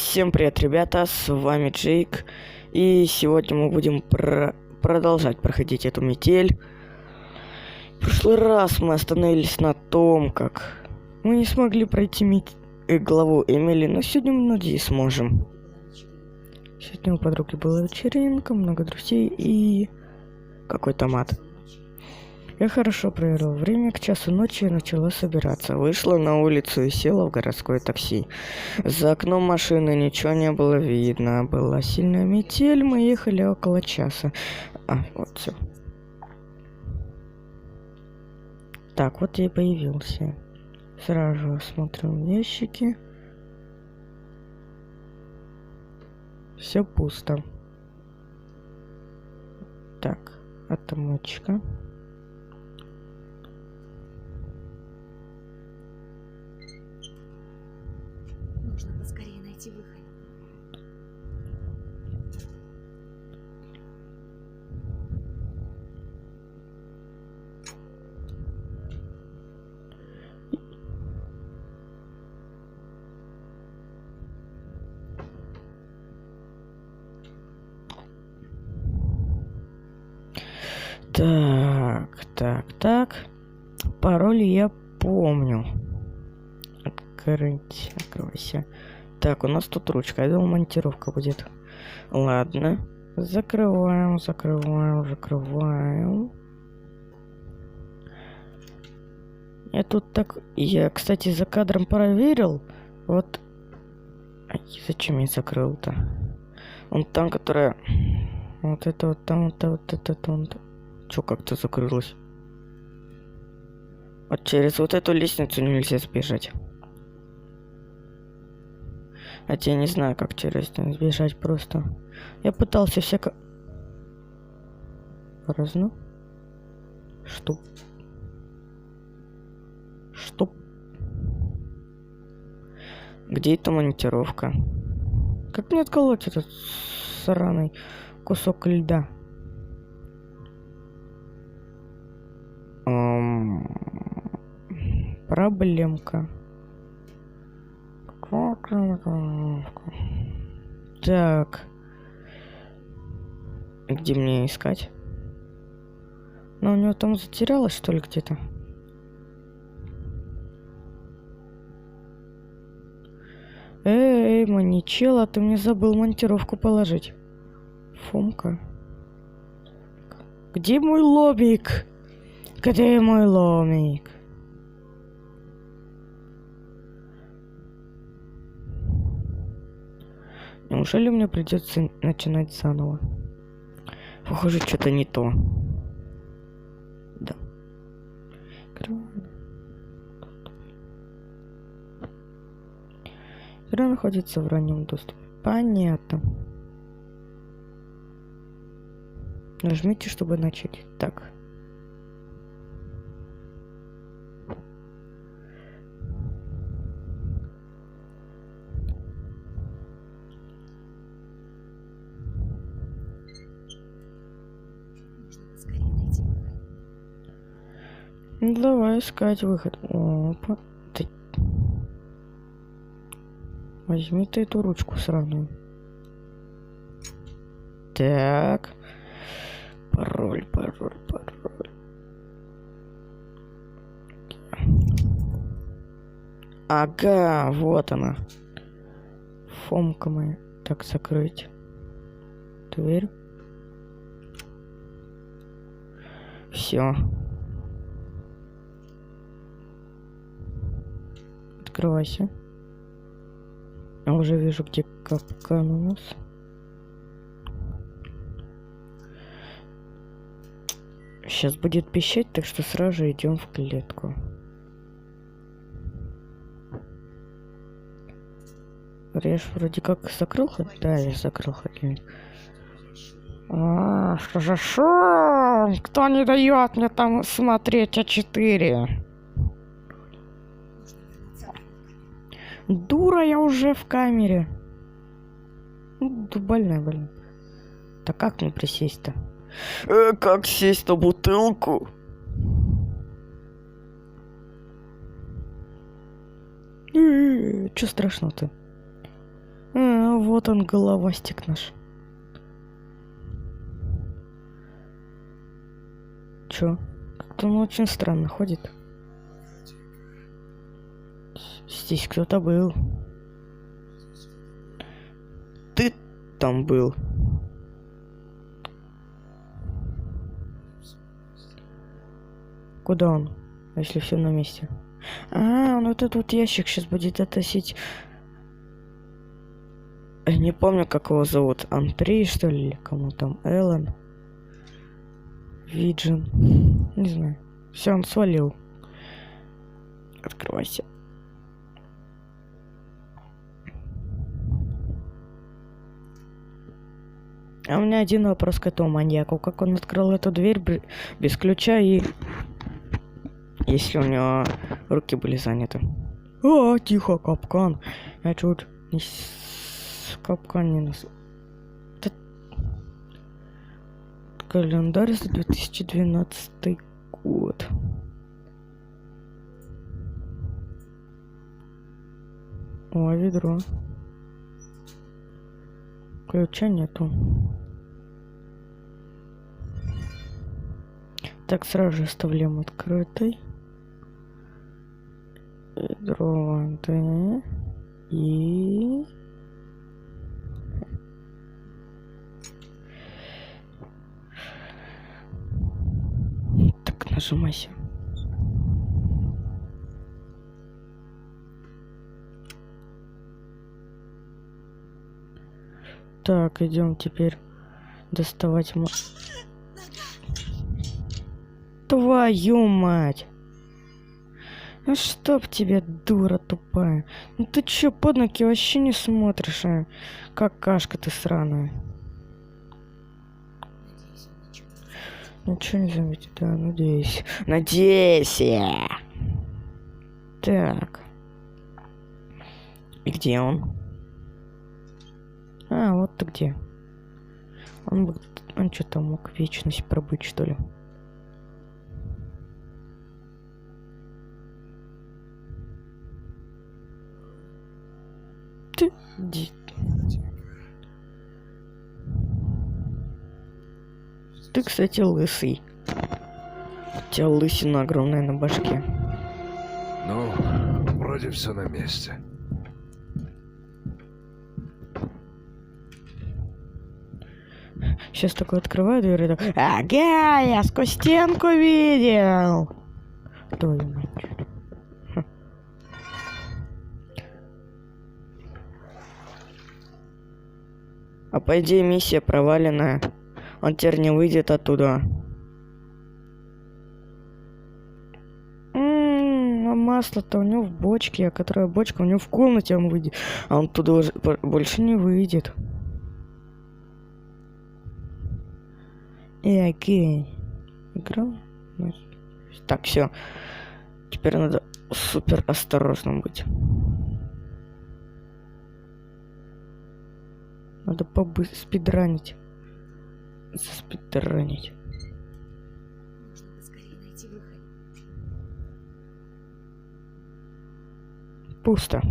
Всем привет, ребята, с вами Джейк. И сегодня мы будем продолжать проходить эту метель. В прошлый раз мы остановились на том, как мы не смогли пройти главу Эмили, но сегодня мы, надеюсь, сможем. Сегодня у подруги была вечеринка, много друзей и какой-то мат. Я хорошо проверил время, к часу ночи я начала собираться. Вышла на улицу и села в городское такси. За окном машины ничего не было видно. Была сильная метель, мы ехали около часа. Вот все. Так, вот я и появился. Сразу же осмотрим ящики. Все пусто. Так, отмычка. Нужно поскорее найти выход. Так. Пароль я помню. Откройся. Так, у нас тут ручка. Я думал, монтировка будет. Ладно. Закрываем. Я тут так... Я, кстати, за кадром проверил. Вот... Зачем я закрыл-то? Вон там, которая... Вот это вот там, вот это. Чё как-то закрылось? Вот через вот эту лестницу нельзя сбежать. Хотя я не знаю, как через нее сбежать просто. Я пытался всяко... Разно? Что? Где эта монтировка? Как мне отколоть этот сраный кусок льда? Проблемка. Так. Где мне искать? Ну, у него там затерялось, что ли, где-то? Эй, маничела, ты мне забыл монтировку положить. Фомка. Где мой ломик? Где мой ломик? Неужели мне придется начинать заново? Похоже, что-то не то. Да. Игра находится в раннем доступе. Понятно. Нажмите, чтобы начать. Так. Нужно поскорее найти выход. Ну, давай искать выход. Опа. Ты... Возьми ты эту ручку сраную. Так. Пароль. Ага, вот она. Фомка моя. Так, закрыть. Дверь. Все. Открывайся. Я уже вижу, где капкан у нас. Сейчас будет пищать, так что сразу же идем в клетку. Я ж вроде как закрыл хоть? Да, я закрыл хоть. Что же шум? Кто не дает мне там смотреть А4? Дура, я уже в камере. Больная. Так как мне присесть-то? Как сесть на бутылку? Чё страшного-то? А, вот он, головастик наш. Чё? Как-то он очень странно ходит. Здесь кто-то был. Ты там был. Куда он? Если все на месте. А, он вот этот вот ящик сейчас будет относить. Я не помню, как его зовут. Андрей, что ли? Или кому там? Эллен. Виджин. Не знаю. Все, он свалил. Открывайся. А у меня один вопрос к этому маньяку. Как он открыл эту дверь без ключа и... Если у него руки были заняты. А, тихо, капкан. Я чуть не капкан не нас. Календарь за 2012 год. О, ведро. Ключа нету. Так, сразу же оставляем открытой. Ведро воды. И... Так, нажимайся. Так, идем теперь доставать Твою мать! Ну чтоб тебе, дура тупая. Ну ты чё, под ноги вообще не смотришь, а? Какашка ты сраная. Ничего не заметит, да, надеюсь. Надейся! Так. И где он? А, вот ты где. Он что там мог вечность пробыть, что ли? Ты... Ты, кстати, лысый. У тебя лысина огромная на башке. Ну, вроде все на месте. Сейчас такой открываю дверь и так... Ага, я сквозь стенку видел! Твою мать. А по идее миссия проваленная. Он теперь не выйдет оттуда. А масло-то у него в бочке, а которая бочка у него в комнате, он выйдет. А он туда уже больше не выйдет. Окей. Игра? Так, все. Теперь надо супер осторожным быть. Надо спидранить. Спидранить. Нужно поскорее найти выход. Пусто.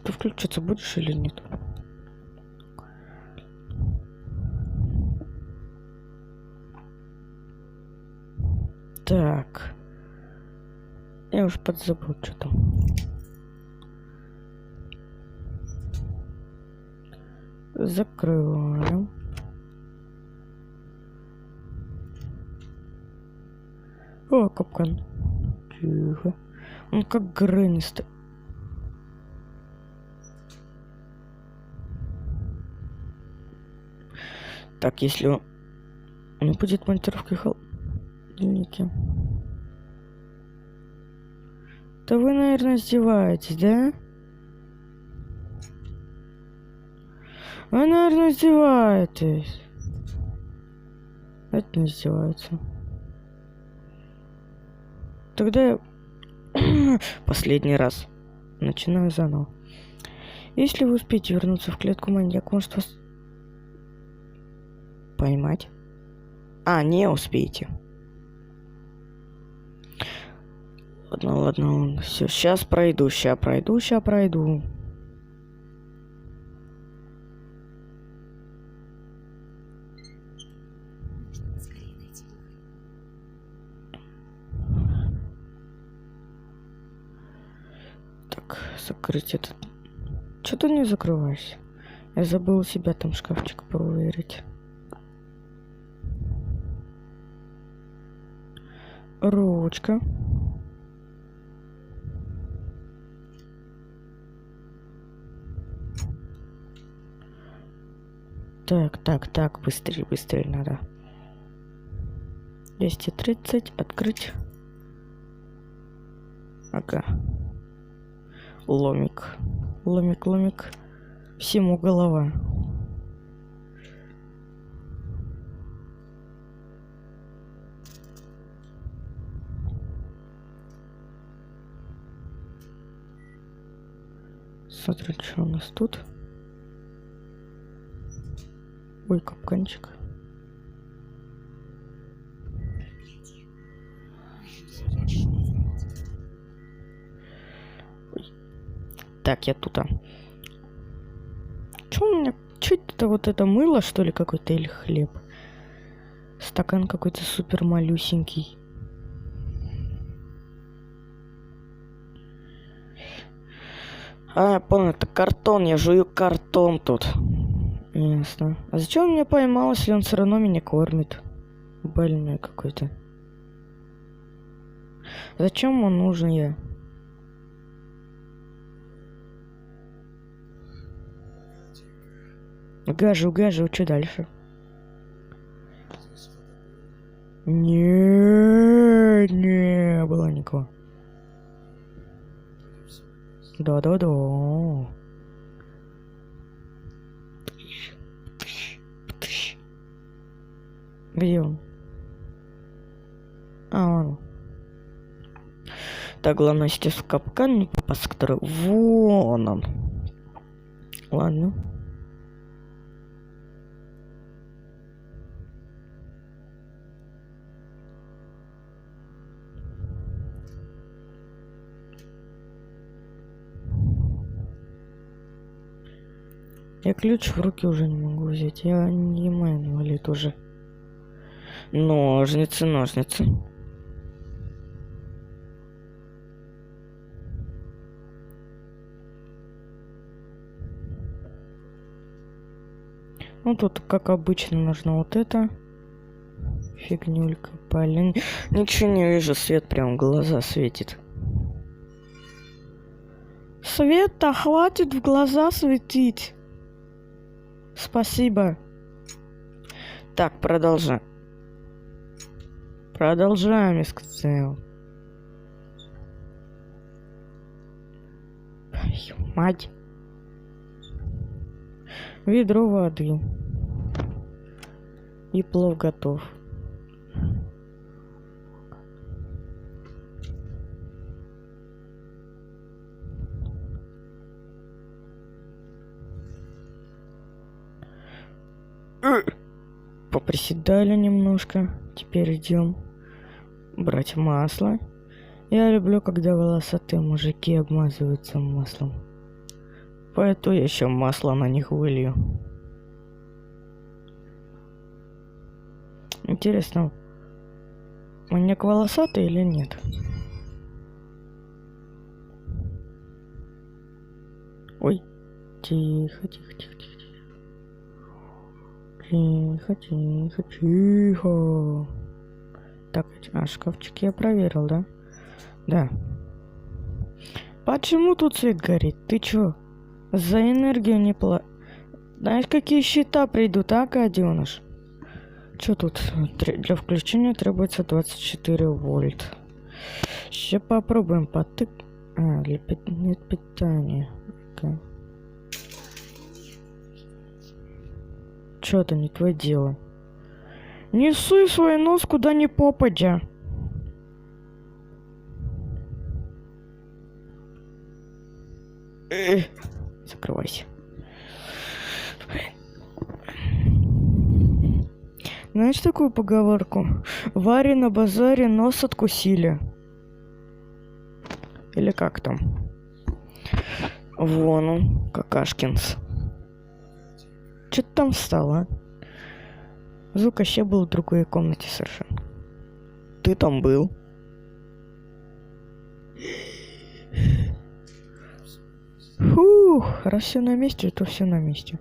Ты включиться будешь или нет? Так. Я уж подзабыл, что там. Закрываем. О, капкан. Тихо. Он как гранистый. Так, если он не будет монтировки холодильники. То вы, наверное, издеваетесь, да? Вы, наверное, издеваетесь. Это не издевается. Тогда я последний раз начинаю заново. Если вы успеете вернуться в клетку, маньяк может вас поймать. А, не успеете. Ладно, ладно, все, сейчас пройду, ща пройду. Нужно поскорее найти выход. Так, закрыть этот. Чё ты не закрываешься? Я забыл у себя там шкафчик проверить. Ручка. Так, быстрее надо. 230, открыть. Ага. Ломик. Всему голова. Смотри, что у нас тут. Ой, капканчик. Проклятие. Нужно все тщательно. Так, я тут. Чё у меня? Чё это вот это мыло, что ли, какой-то или хлеб? Стакан какой-то супер малюсенький. А, я понял, это картон, я жую картон тут. Ясно. А зачем он меня поймал, если он все равно меня кормит? Больной какой-то. Зачем он нужен я? Гажу, что дальше? Не было никого. Да. Где он? А, он. Так, главное сейчас в капкан не попасть, который... Вон он. Ладно. Я ключ в руки уже не могу взять. Я не имею инвалид уже. Ножницы. Ну, тут, как обычно, нужно вот это. Фигнюлька, блин. Ничего не вижу, свет прям в глаза светит. Света, хватит в глаза светить. Спасибо. Так, продолжаем. Продолжаем, я сказал. Мать. Ведро воды. И плов готов. Поприседали немножко. Теперь идем брать масло. Я люблю, когда волосатые мужики обмазываются маслом. Поэтому я еще масло на них вылью. Интересно, маньяк волосатый или нет? Ой, тихо. Тихо. Так, а шкафчик я проверил, да? Да. Почему тут свет горит? Ты чё? За энергию не Знаешь, какие счета придут, а, гаденыш? Чё тут? Для включения требуется 24 вольт. Сейчас попробуем для питания. Okay. Чё это не твое дело? Не суй свой нос куда ни попадя. Закрывайся. Знаешь такую поговорку? Варе на базаре нос откусили. Или как там? Вон он, Какашкинс. Что ты там встал, а? Звук вообще был в другой комнате совершенно. Ты там был? Фух, раз все на месте, то все на месте.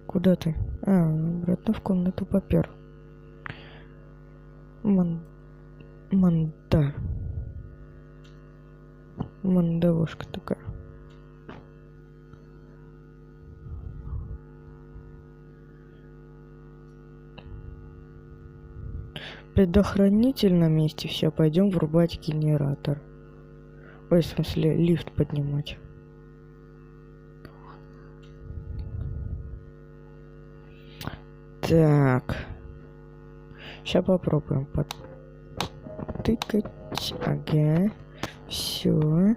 Куда ты? А, обратно в комнату попер. Манда. Мандавушка такая. Предохранитель на месте. Все, пойдем врубать генератор. Ой, в смысле, лифт поднимать. Так. Сейчас попробуем подтыкать. Ага. Все.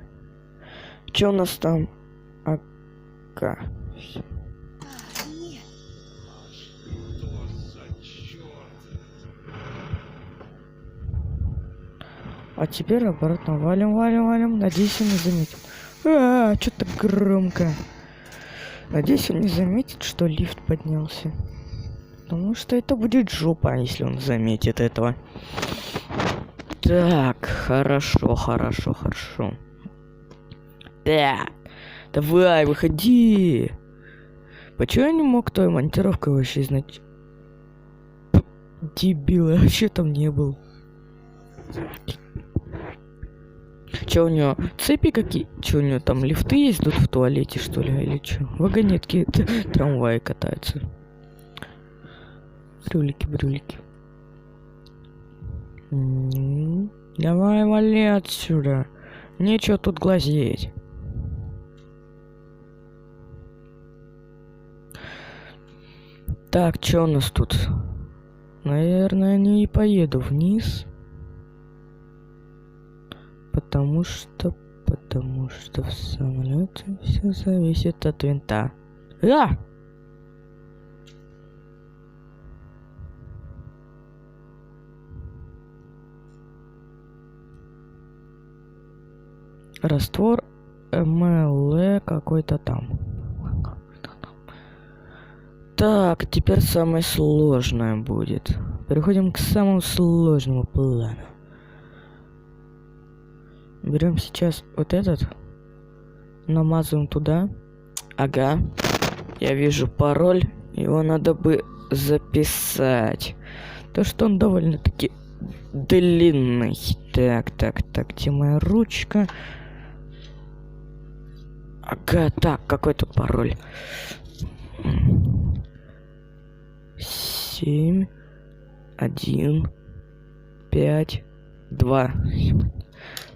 Что у нас там? Ага. Всё. Нет. А теперь обратно валим. Надеюсь, он не заметит. Что так громко? Надеюсь, он не заметит, что лифт поднялся. Потому что это будет жопа, если он заметит этого. Так, хорошо. Да. Давай, выходи. Почему я не мог той монтировкой вообще знать? Дебил, я вообще там не был. Че у него? Цепи какие? Че у него там лифты есть тут в туалете, что ли? Или что? Вагонетки, трамваи катаются. Брюлики. Давай, вали отсюда. Нечего тут глазеть. Так, что у нас тут? Наверное, не поеду вниз. Потому что в самолете все зависит от винта. Раствор МЛ какой-то там. Так, теперь самое сложное будет. Переходим к самому сложному плану. Берем сейчас вот этот. Намазываем туда. Ага. Я вижу пароль. Его надо бы записать. То, что он довольно-таки длинный. Так, где моя ручка? Ага, так, какой тут пароль? 7, 1, 5, 2.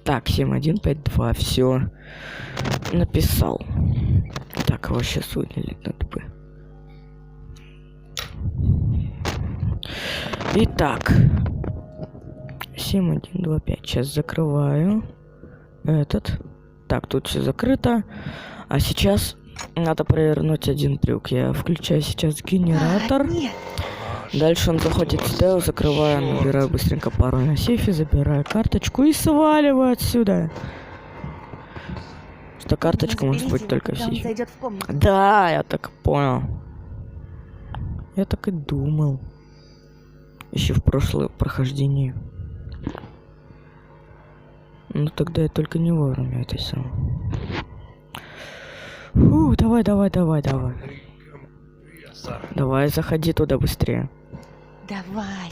Так, 7, 1, 5, 2. Все. Написал. Так, его сейчас выделить надо бы. Итак. 7, 1, 2, 5. Сейчас закрываю. Этот. Так, тут все закрыто. А сейчас надо провернуть один трюк. Я включаю сейчас генератор. Нет. Дальше он заходит сюда, закрываю, набираю быстренько пароль на сейфе, забираю карточку и сваливаю отсюда. Что карточка может быть только в сейфе. Зайдет в комнату. Да, я так понял. Я так и думал. Еще в прошлое прохождение. Ну тогда я только не вовремя этой самой. Фу, давай. Давай, заходи туда быстрее. Давай.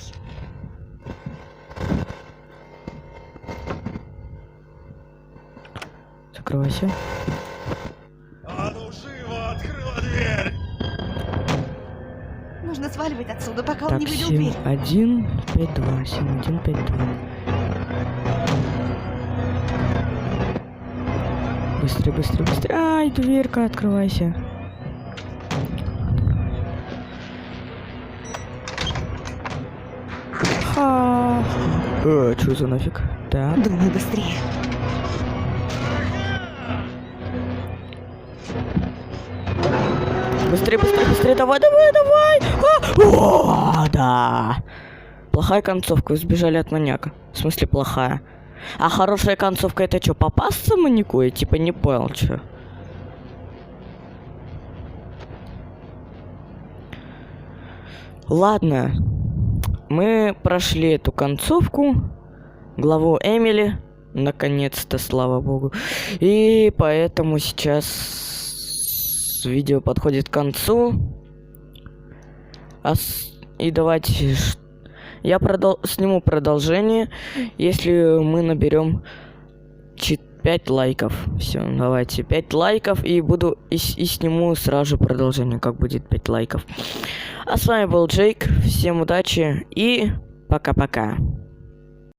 Закрывайся. А ну живо, открыла дверь! Нужно сваливать отсюда, пока он Так, не выбил 7, дверь. 1, 5, 2. 7, 1, 5, 2. Быстрее. Ай, дверка, открывайся. Что за нафиг? Так. Думай быстрее. Быстрее, давай. О, да. Плохая концовка, вы сбежали от маньяка. В смысле плохая? А хорошая концовка это что, попасться маньяку? Я типа не понял, что. Ладно. Мы прошли эту концовку. Главу Эмили. Наконец-то, слава богу. И поэтому сейчас видео подходит к концу. И давайте я сниму продолжение, если мы наберем 5 лайков. Все, давайте 5 лайков и буду и сниму сразу же продолжение, как будет 5 лайков. А с вами был Джейк. Всем удачи и пока-пока.